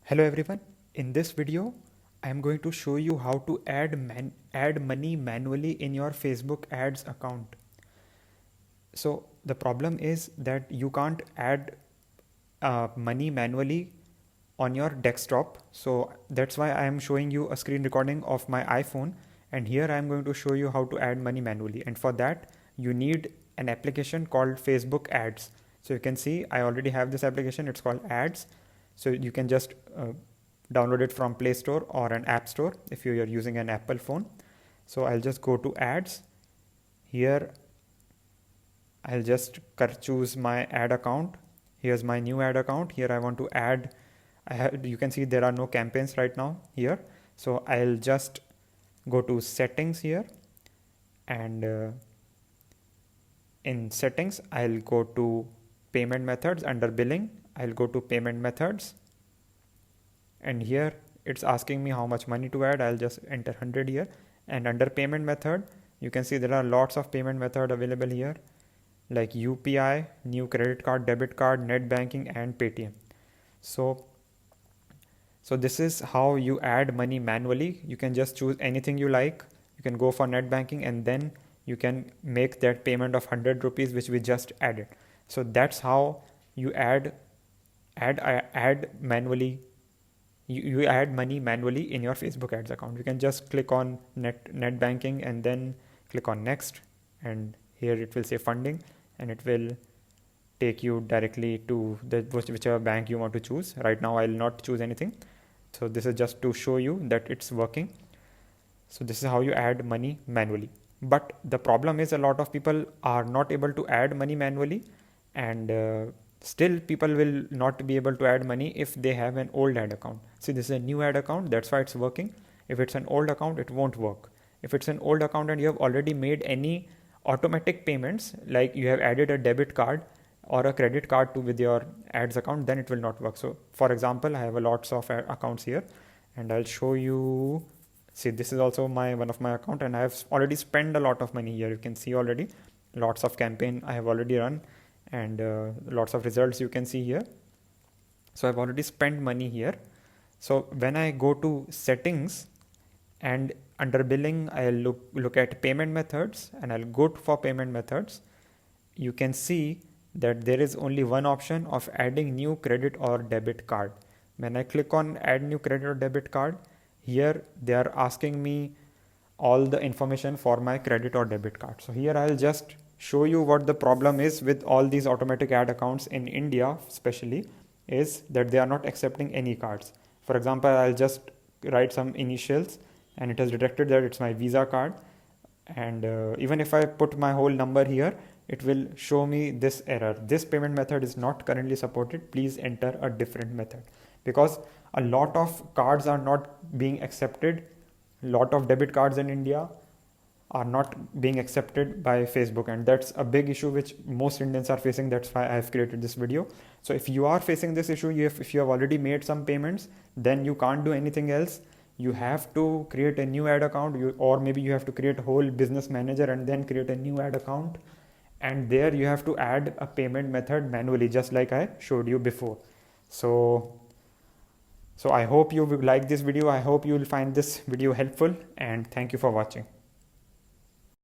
Hello everyone. In this video, I am going to show you how to add money manually in your Facebook ads account. So the problem is that you can't add money manually on your desktop. So that's why I am showing you a screen recording of my iPhone, and here I am going to show you how to add money manually. And for that, you need an application called Facebook Ads. So you can see I already have this application. It's called Ads. So you can just download it from Play Store or an App Store if you are using an Apple phone. So I'll just go to Ads. Here I'll just choose my ad account. Here's my new ad account. Here I want to add, you can see there are no campaigns right now here. So I'll just go to settings here, and in settings I'll go to payment methods. Under billing I'll go to payment methods, and here it's asking me how much money to add. I'll just enter 100 here, and under payment method you can see there are lots of payment method available here, like UPI, new credit card, debit card, net banking, and Paytm. So this is how you add money manually. You can just choose anything you like. You can go for net banking, and then you can make that payment of 100 rupees which we just added. So that's how you add manually. You add money manually in your Facebook ads account. You can just click on net banking and then click on next, and here it will say funding, and it will take you directly to whichever bank you want to choose. Right now I'll not choose anything. So this is just to show you that it's working. So this is how you add money manually. But the problem is a lot of people are not able to add money manually, and still people will not be able to add money if they have an old ad account. See, this is a new ad account, that's why it's working. If it's an old account, it won't work. If it's an old account and you have already made any automatic payments, like you have added a debit card or a credit card with your ads account, then it will not work. So for example, I have a lots of accounts here, and I'll show you. See, this is also one of my account, and I have already spent a lot of money here. You can see already lots of campaign I have already run, and lots of results you can see here. So I've already spent money here. So when I go to settings and under billing, I'll look at payment methods, and I'll go for payment methods. You can see that there is only one option of adding new credit or debit card. When I click on add new credit or debit card, here they are asking me all the information for my credit or debit card. So here I'll just show you what the problem is with all these automatic ad accounts in India, especially, is that they are not accepting any cards. For example, I'll just write some initials, and it has detected that it's my Visa card. And even if I put my whole number here, it will show me this error: this payment method is not currently supported, please enter a different method. Because a lot of cards are not being accepted. A lot of debit cards in India are not being accepted by Facebook, and that's a big issue which most Indians are facing. That's why I have created this video. So if you are facing this issue, if you have already made some payments, then you can't do anything else. You have to create a new ad account, or maybe you have to create a whole business manager and then create a new ad account, and there you have to add a payment method manually, just like I showed you before. So I hope you will like this video. I hope you will find this video helpful, and thank you for watching.